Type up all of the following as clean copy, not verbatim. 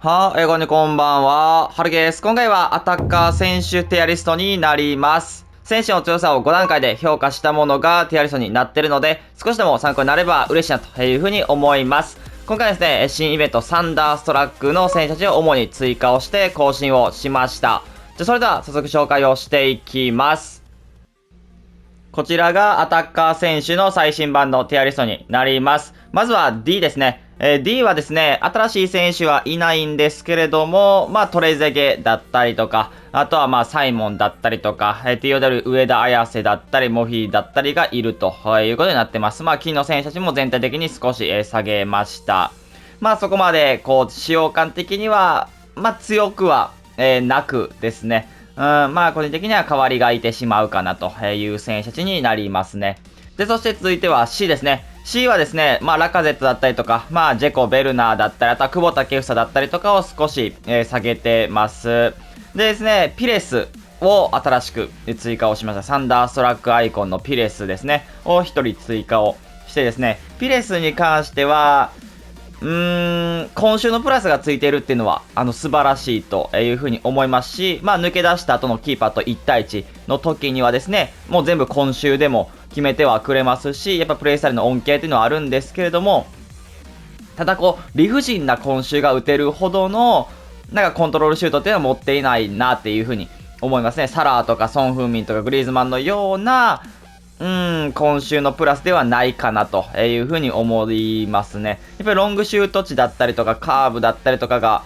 こんばんは。はるです。今回はアタッカー選手ティアリストになります。選手の強さを5段階で評価したものがティアリストになってるので、少しでも参考になれば嬉しいなというふうに思います。今回はですね、新イベントサンダーストラックの選手たちを主に追加をして更新をしました。じゃあそれでは早速紹介をしていきます。こちらがアタッカー選手の最新版のティアリストになります。まずは D ですね。D はですね、新しい選手はいないんですけれども、トレゼゲだったりとか、あとはサイモンだったりとか、TOW 上田綾瀬だったり、モフィだったりがいるということになってます。金の選手たちも全体的に少し、下げました。そこまで、使用感的には、強くは、なくですね。個人的には代わりがいてしまうかなという選手たちになりますね。で、そして続いては C ですね。C はですね、ラカゼットだったりとか、ジェコ・ベルナーだったり、あとは久保建英だったりとかを少し、下げてます。でですね、ピレスを新しく追加をしました。サンダーストラックアイコンのピレスですね、を1人追加をしてですね、ピレスに関しては、今週のプラスがついているっていうのは、素晴らしいというふうに思いますし、抜け出した後のキーパーと1対1の時にはですね、もう全部今週でも決めてはくれますし、やっぱプレイスタイルの恩恵っていうのはあるんですけれども、ただ理不尽な今週が打てるほどの、コントロールシュートっていうのは持っていないなっていうふうに思いますね。サラーとかソン・フンミンとかグリーズマンのような、今週のプラスではないかなというふうに思いますね。やっぱりロングシュート値だったりとかカーブだったりとかが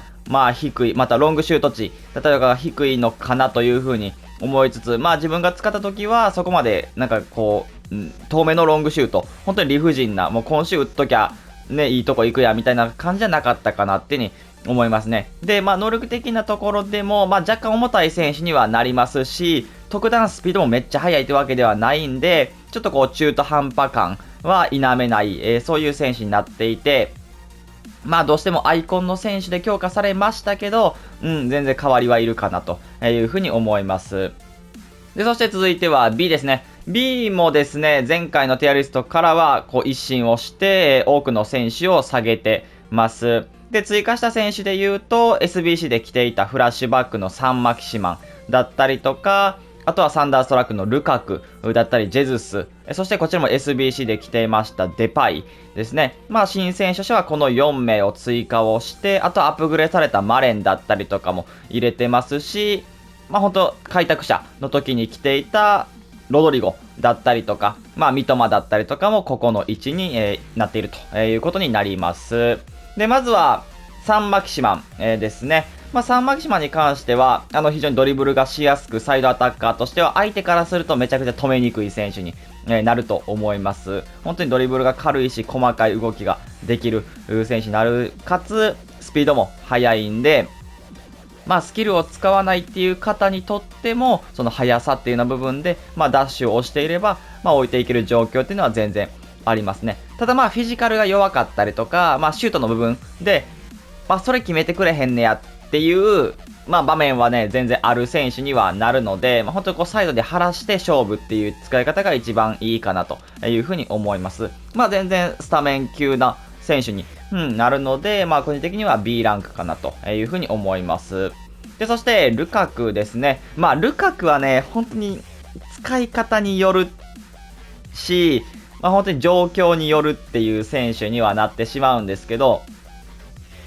低い、またロングシュート値だったりとかが低いのかなというふうに思いつつ、自分が使った時はそこまで遠めのロングシュート、本当に理不尽な、もう今週打っときゃね、いいとこ行くやみたいな感じじゃなかったかなっていうふうに思いますね。で、能力的なところでも、若干重たい選手にはなりますし、特段スピードもめっちゃ速いというわけではないんで、ちょっと中途半端感は否めない、そういう選手になっていて、どうしてもアイコンの選手で強化されましたけど、全然変わりはいるかなというふうに思います。で、そして続いては B ですね。B もですね、前回のティアリストからは一新をして、多くの選手を下げてます。で、追加した選手で言うと、SBC で着ていたフラッシュバックのサンマキシマンだったりとか、あとはサンダーストラックのルカクだったりジェズス、そしてこちらも SBC で着ていましたデパイですね。新選手はこの4名を追加をして、あとアップグレードされたマレンだったりとかも入れてますし、本当開拓者の時に着ていたロドリゴだったりとか、三笘だったりとかもここの位置に、なっているということになります。で、まずはサンマキシマン、ですね。サンマキシマンに関しては、非常にドリブルがしやすく、サイドアタッカーとしては、相手からするとめちゃくちゃ止めにくい選手に、なると思います。本当にドリブルが軽いし、細かい動きができる選手になる、かつ、スピードも速いんで、スキルを使わないっていう方にとっても、その速さっていうような部分で、ダッシュを押していれば、置いていける状況っていうのは全然ありますね。ただフィジカルが弱かったりとか、シュートの部分で、それ決めてくれへんねやっていう、場面はね、全然ある選手にはなるので、本当にサイドで晴らして勝負っていう使い方が一番いいかなというふうに思います。全然スタメン級な選手に、なるので、個人的には B ランクかなというふうに思います。で、そして、ルカクですね。ルカクはね、本当に使い方によるし、本当に状況によるっていう選手にはなってしまうんですけど、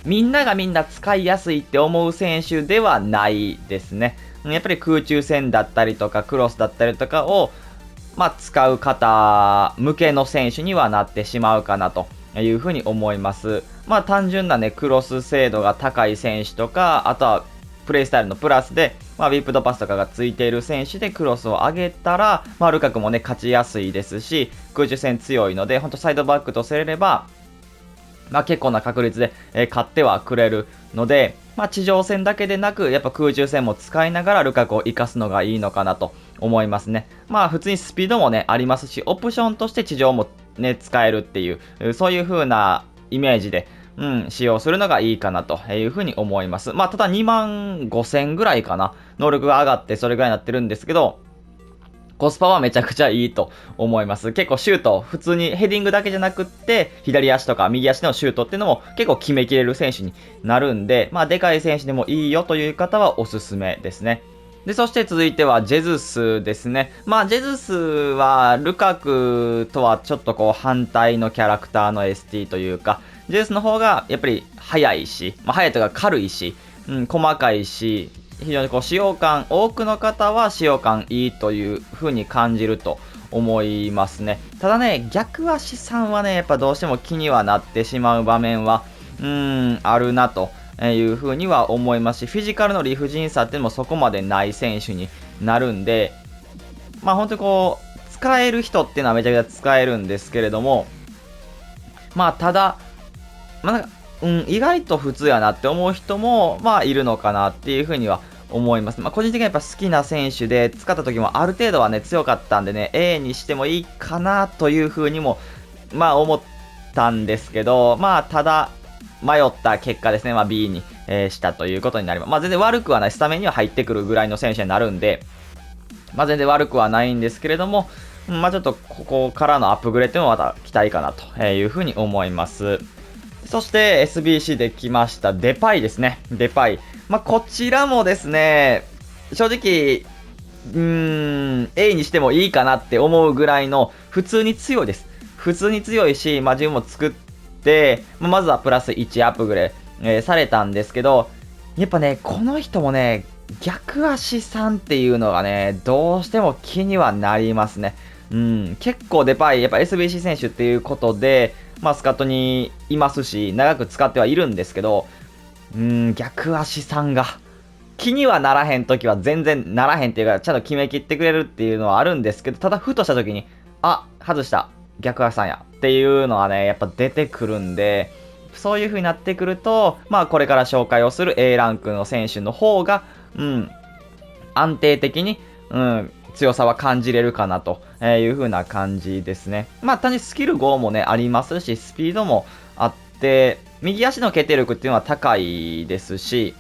みんながみんな使いやすいって思う選手ではないですね。やっぱり空中戦だったりとか、クロスだったりとかを、使う方向けの選手にはなってしまうかなというふうに思います。単純なね、クロス精度が高い選手とか、あとはプレイスタイルのプラスで、ウィープドパスとかがついている選手でクロスを上げたら、ルカクもね、勝ちやすいですし、空中戦強いので、ほんとサイドバックとすれば、結構な確率で、勝ってはくれるので、地上戦だけでなく、やっぱ空中戦も使いながらルカクを活かすのがいいのかなと思いますね。普通にスピードもね、ありますし、オプションとして地上もね、使えるっていう、そういう風なイメージで、使用するのがいいかなというふうに思います。ただ2万5000ぐらいかな。能力が上がってそれぐらいになってるんですけど、コスパはめちゃくちゃいいと思います。結構シュート、普通にヘディングだけじゃなくって、左足とか右足のシュートっていうのも結構決めきれる選手になるんで、まあでかい選手でもいいよという方はおすすめですね。で、そして続いてはジェズスですね。まあジェズスはルカクとはちょっとこう反対のキャラクターの ST というか、ジェズスの方がやっぱり速いし、まあ速いとか軽いし、細かいし、非常にこう使用感、多くの方は使用感いいという風に感じると思いますね。ただね、逆足さんはね、やっぱどうしても気にはなってしまう場面は、あるなという風には思いますし、フィジカルの理不尽さっていうのもそこまでない選手になるんで、まあ本当にこう、使える人っていうのはめちゃくちゃ使えるんですけれども、まあただ、まあなんか、意外と普通やなって思う人も、まあいるのかなっていう風には思います。まあ個人的にはやっぱ好きな選手で、使った時もある程度はね、強かったんでね、A にしてもいいかなという風にも、まあ思ったんですけど、まあただ、迷った結果ですね、まあ B に、したということになります。まあ全然悪くはない、スタメンには入ってくるぐらいの選手になるんで、まあ全然悪くはないんですけれども、まあちょっとここからのアップグレードもまた期待かなという風に思います。そして SBC で来ましたデパイですね。デパイ。まあ、こちらもですね、正直、A にしてもいいかなって思うぐらいの普通に強いです。普通に強いし、まあ、自分も作って、まずはプラス1アップグレード、されたんですけど、やっぱね、この人もね、逆足さんっていうのがね、どうしても気にはなりますね。結構デパイ、やっぱ SBC 選手っていうことで、まあ、スカットにいますし、長く使ってはいるんですけど、逆足さんが、気にはならへんときは全然ならへんっていうか、ちゃんと決めきってくれるっていうのはあるんですけど、ただ、ふとしたときに、あ、外した、逆足さんや、っていうのはね、やっぱ出てくるんで、そういう風になってくると、まあ、これから紹介をする A ランクの選手の方が、安定的に、強さは感じれるかなという風な感じですね。まあ、単にスキル5もね、ありますし、スピードもあって、右足の決定力っていうのは高いですし、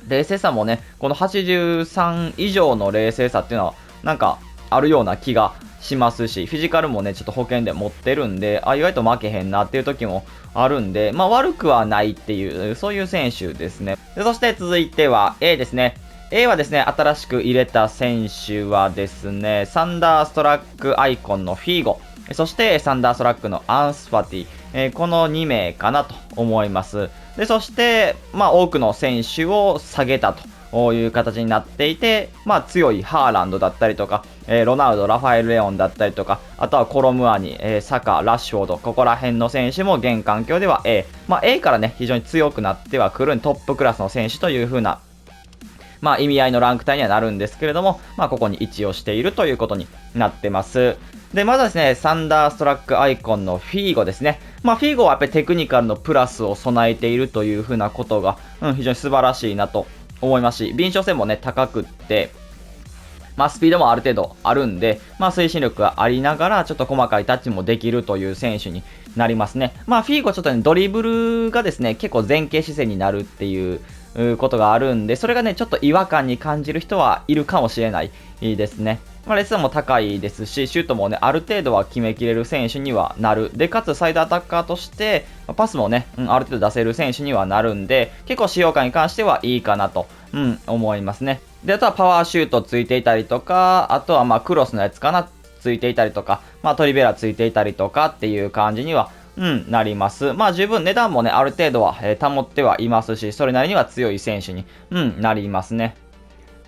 冷静さもね、この83以上の冷静さっていうのは、なんか、あるような気がしますし、フィジカルもね、ちょっと保険で持ってるんで、意外と負けへんなっていう時もあるんで、まあ悪くはないっていう、そういう選手ですね。でそして続いては A ですね。A はですね、新しく入れた選手はですね、サンダーストラックアイコンのフィーゴ、そしてサンダーストラックのアンスファティ、この2名かなと思います。で、そして、まあ多くの選手を下げたという形になっていて、まあ強いハーランドだったりとか、ロナウド、ラファエル・レオンだったりとか、あとはコロムアニ、サカ、ラッシュフォード、ここら辺の選手も現環境では A。まあ A からね、非常に強くなってはくるトップクラスの選手という風なまあ意味合いのランク帯にはなるんですけれども、まあここに位置をしているということになってます。で、まずはですね、サンダーストラックアイコンのフィーゴですね。まあフィーゴはやっぱりテクニカルのプラスを備えているというふうなことが、非常に素晴らしいなと思いますし、敏捷性もね、高くって、まあスピードもある程度あるんで、まあ推進力がありながら、ちょっと細かいタッチもできるという選手になりますね。まあフィーゴちょっとね、ドリブルがですね、結構前傾姿勢になるっていうことがあるんで、それがね、ちょっと違和感に感じる人はいるかもしれないですね。まあ、レッスンも高いですし、シュートもね、ある程度は決めきれる選手にはなる。で、かつサイドアタッカーとして、パスもね、ある程度出せる選手にはなるんで、結構使用感に関してはいいかなと、思いますね。で、あとはパワーシュートついていたりとか、あとはまあクロスのやつかな、ついていたりとか、まあトリベラついていたりとかっていう感じにはなります。まあ十分値段もね、ある程度は、保ってはいますし、それなりには強い選手に、なりますね。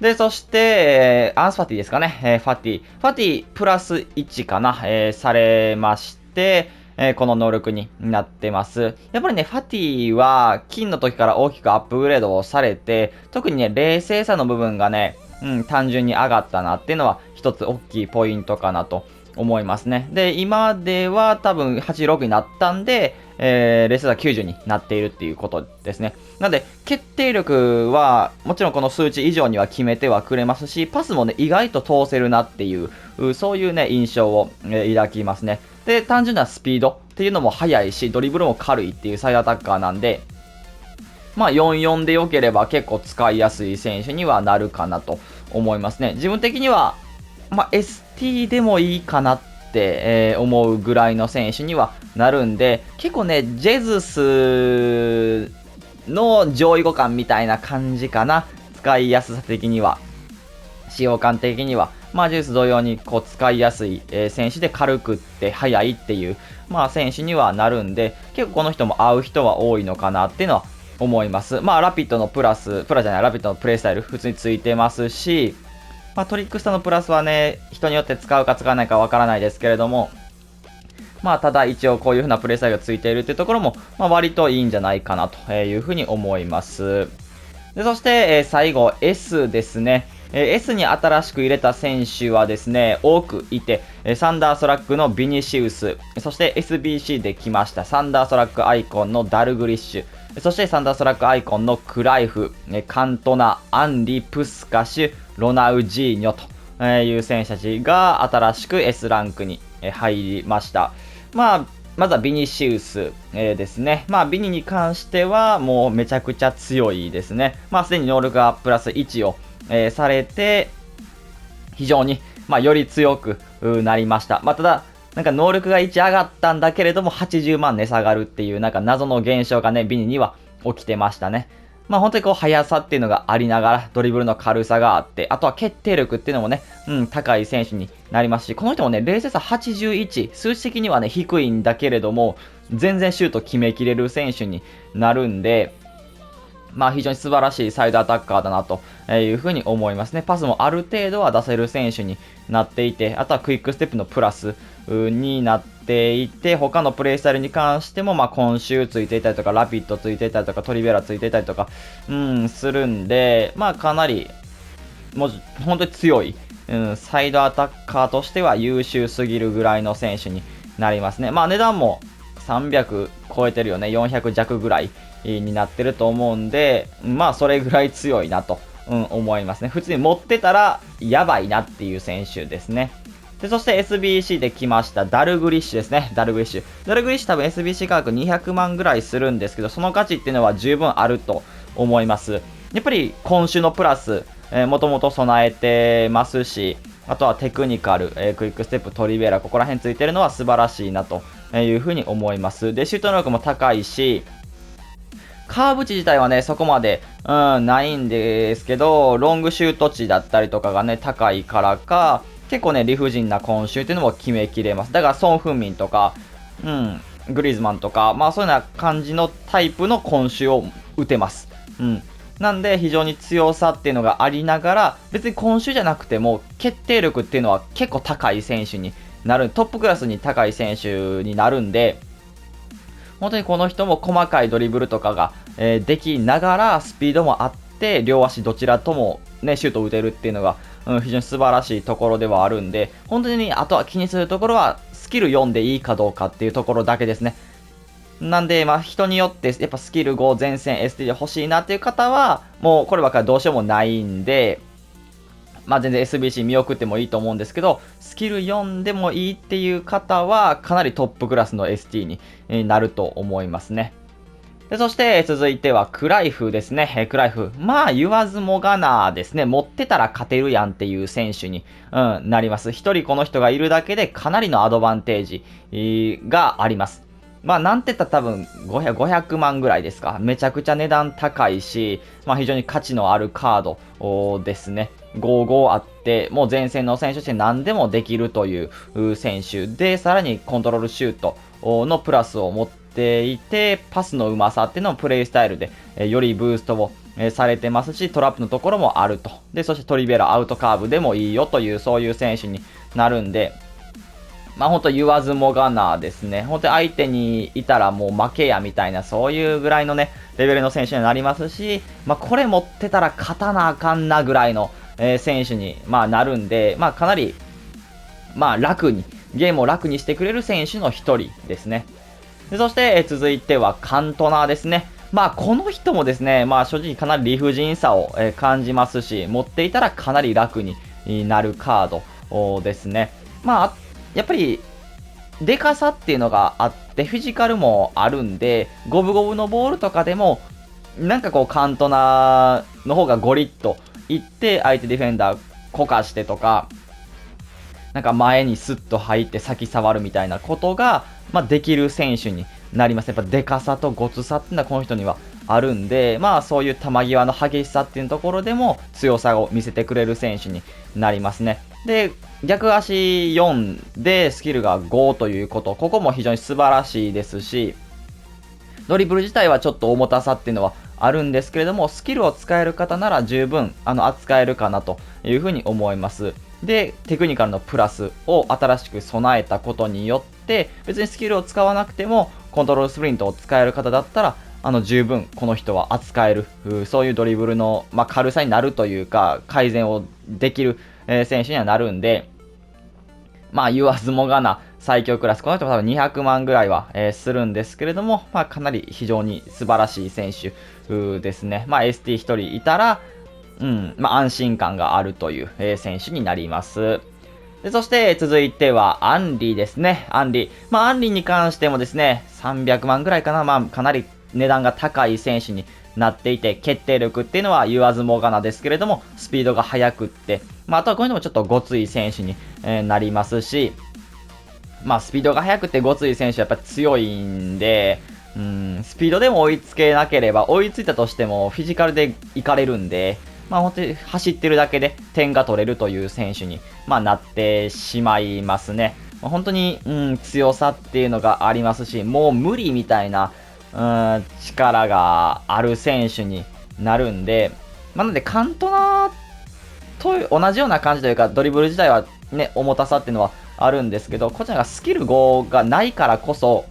で、そして、アンスファティですかね。ファティプラス1かな、されまして、この能力になってます。やっぱりね、ファティは、金の時から大きくアップグレードをされて、特にね、冷静さの部分がね、単純に上がったなっていうのは、一つ大きいポイントかなと思いますね。で、今では多分86になったんで、レースが90になっているっていうことですね。なので、決定力は、もちろんこの数値以上には決めてはくれますし、パスもね、意外と通せるなっていう、そういうね、印象を、抱きますね。で、単純なスピードっていうのも速いし、ドリブルも軽いっていうサイドアタッカーなんで、まあ、4-4で良ければ結構使いやすい選手にはなるかなと思いますね。自分的には、ST でもいいかなって、思うぐらいの選手にはなるんで、結構ね、ジェズスの上位互換みたいな感じかな。使いやすさ的には。使用感的には。ジュース同様にこう使いやすい、選手で軽くって速いっていう、選手にはなるんで、結構この人も合う人は多いのかなっていうのは思います。ラピッドのラピッドのプレイスタイル普通についてますし、トリックスタのプラスはね、人によって使うか使わないかわからないですけれども、ただ一応こういう風なプレイスタイルがついているっていうところも、割といいんじゃないかなという風に思います。で、そして、最後 S ですね。S に新しく入れた選手はですね、多くいて、サンダーストラックのビニシウス、そして SBC で来ましたサンダーストラックアイコンのダルグリッシュ、そしてサンダーストラックアイコンのクライフ、カントナ、アンリ、プスカシュ、ロナウジーニョという選手たちが新しく S ランクに入りました。まずはビニシウス、ですね。ビニに関してはもうめちゃくちゃ強いですね。すでに能力がプラス1をされて、非常に、より強くなりました。ただ、能力が1上がったんだけれども、80万値下がるっていう、謎の現象がね、ビニには起きてましたね。本当にこう、速さっていうのがありながら、ドリブルの軽さがあって、あとは決定力っていうのもね、高い選手になりますし、この人もね、冷静さ81、数値的にはね、低いんだけれども、全然シュート決めきれる選手になるんで、非常に素晴らしいサイドアタッカーだなというふうに思いますね。パスもある程度は出せる選手になっていて、あとはクイックステップのプラスになっていて、他のプレイスタイルに関しても、今週ついていたりとか、ラピッドついていたりとか、トリベラついていたりとか、するんで、かなり、もう本当に強い、サイドアタッカーとしては優秀すぎるぐらいの選手になりますね。値段も300超えてるよね。400弱ぐらいになってると思うんで、それぐらい強いなと、思いますね。普通に持ってたらやばいなっていう選手ですね。で、そして SBC で来ましたダルグリッシュですね。ダルグリッシュ。ダルグリッシュ多分 SBC 価格200万ぐらいするんですけど、その価値っていうのは十分あると思います。やっぱり今週のプラス、もともと備えてますし、あとはテクニカル、クイックステップ、トリベラ、ここら辺ついてるのは素晴らしいなというふうに思います。で、シュート能力も高いし、カーブ値自体はね、そこまで、ないんですけど、ロングシュート値だったりとかがね、高いからか、結構ね、理不尽な今週っていうのも決めきれます。だから、ソン・フンミンとか、グリーズマンとか、そういうような感じのタイプの今週を打てます。なんで、非常に強さっていうのがありながら、別に今週じゃなくても、決定力っていうのは結構高い選手になる、トップクラスに高い選手になるんで、本当にこの人も細かいドリブルとかが、できながらスピードもあって両足どちらとも、ね、シュートを打てるっていうのが、非常に素晴らしいところではあるんで、本当にあとは気にするところはスキル4でいいかどうかっていうところだけですね。なんで、人によってやっぱスキル5前線 ST で欲しいなっていう方はもうこればっかりどうしようもないんで、全然 SBC 見送ってもいいと思うんですけど、スキル4でもいいっていう方は、かなりトップクラスの ST になると思いますね。で、そして続いてはクライフですね。クライフ。言わずもがなですね。持ってたら勝てるやんっていう選手に、なります。一人この人がいるだけでかなりのアドバンテージがあります。なんて言ったら多分500万ぐらいですか。めちゃくちゃ値段高いし、非常に価値のあるカードですね。55あって、もう前線の選手として何でもできるという選手で、さらにコントロールシュートのプラスを持っていて、パスのうまさっていうのもプレイスタイルでよりブーストをされてますし、トラップのところもあると。で、そしてトリベラアウトカーブでもいいよという、そういう選手になるんで、本当言わずもがなですね。本当に相手にいたらもう負けやみたいな、そういうぐらいのね、レベルの選手になりますし、これ持ってたら勝たなあかんなぐらいの、選手に、なるんで、かなり、楽に、ゲームを楽にしてくれる選手の一人ですね。でそして、続いてはカントナーですね。この人もですね、正直かなり理不尽さを、感じますし、持っていたらかなり楽になるカードですね。やっぱり、デカさっていうのがあって、フィジカルもあるんで、五分五分のボールとかでも、カントナーの方がゴリッといって、相手ディフェンダーこかしてとか、なんか前にスッと入って先触るみたいなことが、できる選手になります。やっぱデカさとゴツさっていうのはこの人にはあるんで、そういう球際の激しさっていうところでも強さを見せてくれる選手になりますね。で、逆足4でスキルが5ということ、ここも非常に素晴らしいですし、ドリブル自体はちょっと重たさっていうのはあるんですけれども、スキルを使える方なら十分扱えるかなというふうに思います。で、テクニカルのプラスを新しく備えたことによって、別にスキルを使わなくてもコントロールスプリントを使える方だったら、十分この人は扱える、そういうドリブルの、軽さになるというか、改善をできる、選手にはなるんで、言わずもがな最強クラス。この人も多分200万ぐらいは、するんですけれども、かなり非常に素晴らしい選手ですね。ST1 人いたら、安心感があるという、選手になります。で、そして続いてはアンリですね。アンリ。アンリに関してもですね、300万ぐらいかな。かなり値段が高い選手になっていて、決定力っていうのは言わずもがなですけれども、スピードが速くって、あとはこういうのもちょっとごつい選手に、なりますし、スピードが速くてごつい選手はやっぱ強いんで、スピードでも追いつけなければ、追いついたとしてもフィジカルでいかれるんで、本当に走ってるだけで点が取れるという選手に、なってしまいますね。本当に、強さっていうのがありますし、もう無理みたいな、力がある選手になるんで、なのでカントナーと同じような感じというか、ドリブル自体はね、重たさっていうのはあるんですけど、こちらがスキル5がないからこそ、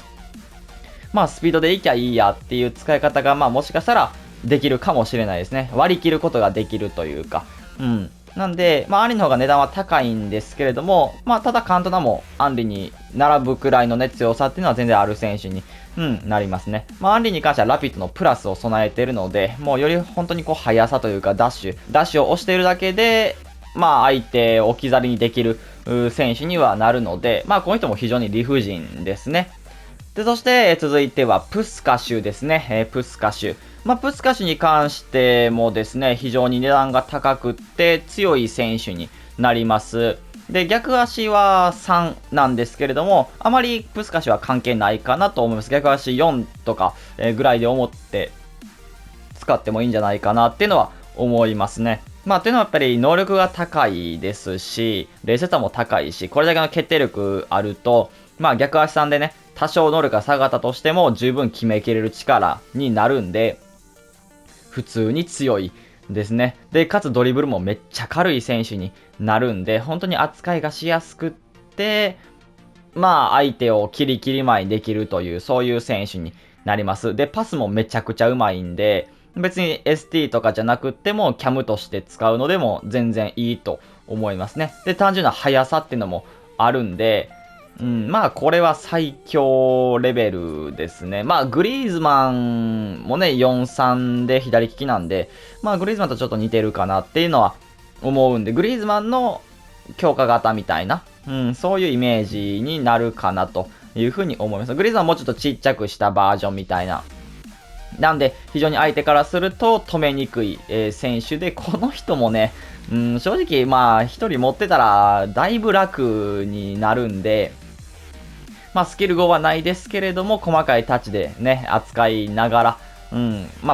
スピードでいきゃいいやっていう使い方が、もしかしたらできるかもしれないですね。割り切ることができるというか。なんで、アンリの方が値段は高いんですけれども、ただカントナもアンリに並ぶくらいのね、強さっていうのは全然ある選手に、なりますね。アンリに関してはラピッドのプラスを備えているので、もうより本当に速さというかダッシュを押しているだけで、相手を置き去りにできる選手にはなるので、この人も非常に理不尽ですね。で、そして、続いては、プスカシュですね。プスカシュ。プスカシュに関してもですね、非常に値段が高くって強い選手になります。で、逆足は3なんですけれども、あまりプスカシュは関係ないかなと思います。逆足4とかぐらいで思って使ってもいいんじゃないかなっていうのは思いますね。っていうのはやっぱり能力が高いですし、冷静さも高いし、これだけの決定力あると、逆足さんでね、多少能力が下がったとしても十分決めきれる力になるんで、普通に強いですね。で、かつドリブルもめっちゃ軽い選手になるんで、本当に扱いがしやすくって、相手をキリキリ前にできるという、そういう選手になります。で、パスもめちゃくちゃうまいんで、別に ST とかじゃなくっても、キャムとして使うのでも全然いいと思いますね。で、単純な速さっていうのもあるんで、これは最強レベルですね。グリーズマンもね、4-3で左利きなんで、グリーズマンとちょっと似てるかなっていうのは思うんで、グリーズマンの強化型みたいな、そういうイメージになるかなというふうに思います。グリーズマンもうちょっとちっちゃくしたバージョンみたいな。なんで、非常に相手からすると止めにくい、選手で、この人もね、正直、一人持ってたら、だいぶ楽になるんで、スキル5はないですけれども、細かいタッチでね、扱いながら、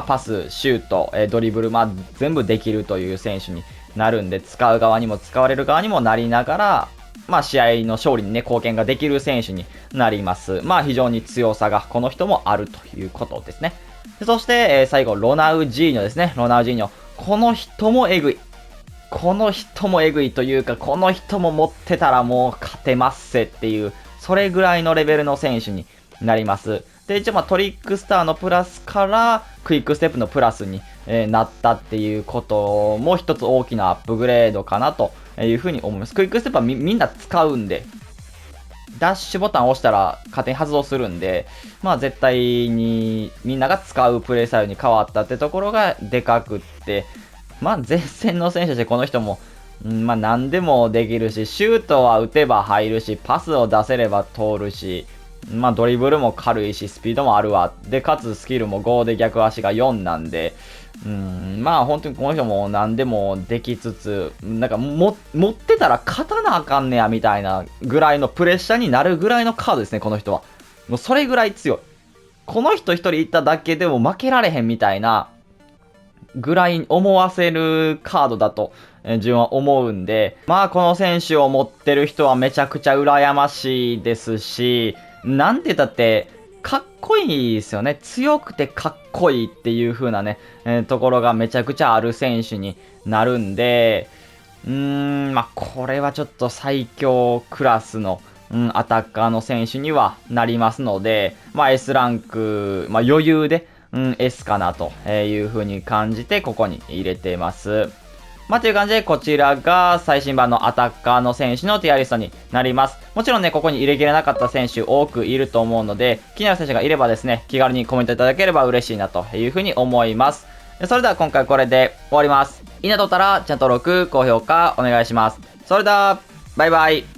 パス、シュート、ドリブル、全部できるという選手になるんで、使う側にも使われる側にもなりながら、試合の勝利にね、貢献ができる選手になります。非常に強さがこの人もあるということですね。そして、最後、ロナウジーニョですね。ロナウジーニョ。この人もえぐい。この人もえぐいというか、この人も持ってたらもう勝てますせっていう、それぐらいのレベルの選手になります。で、一応トリックスターのプラスからクイックステップのプラスに、なったっていうことも一つ大きなアップグレードかなというふうに思います。クイックステップはみんな使うんで、ダッシュボタンを押したら勝手に発動するんで、絶対にみんなが使うプレイスタイルに変わったってところがでかくって、前線の選手としてこの人も、何でもできるし、シュートは打てば入るし、パスを出せれば通るし、まあドリブルも軽いし、スピードもあるわ。で、かつスキルも5で逆足が4なんで、まあ本当にこの人も何でもできつつ、なんか持ってたら勝たなあかんねやみたいなぐらいのプレッシャーになるぐらいのカードですね、この人は。もうそれぐらい強い。この人一人いただけでも負けられへんみたいなぐらい思わせるカードだと自分は思うんで、まあこの選手を持ってる人はめちゃくちゃ羨ましいですし、なんて言ったってかっこいいですよね。強くてかっこいいっていう風なね、ところがめちゃくちゃある選手になるんで、まあこれはちょっと最強クラスのアタッカーの選手にはなりますので、まあ S ランク、まあ余裕で、S かなという風に感じてここに入れてます。まあ、という感じで、こちらが最新版のアタッカーの選手のティアリストになります。もちろんね、ここに入れきれなかった選手多くいると思うので、気になる選手がいればですね、気軽にコメントいただければ嬉しいなというふうに思います。それでは今回これで終わります。いいねとったら、チャンネル登録、高評価お願いします。それでは、バイバイ。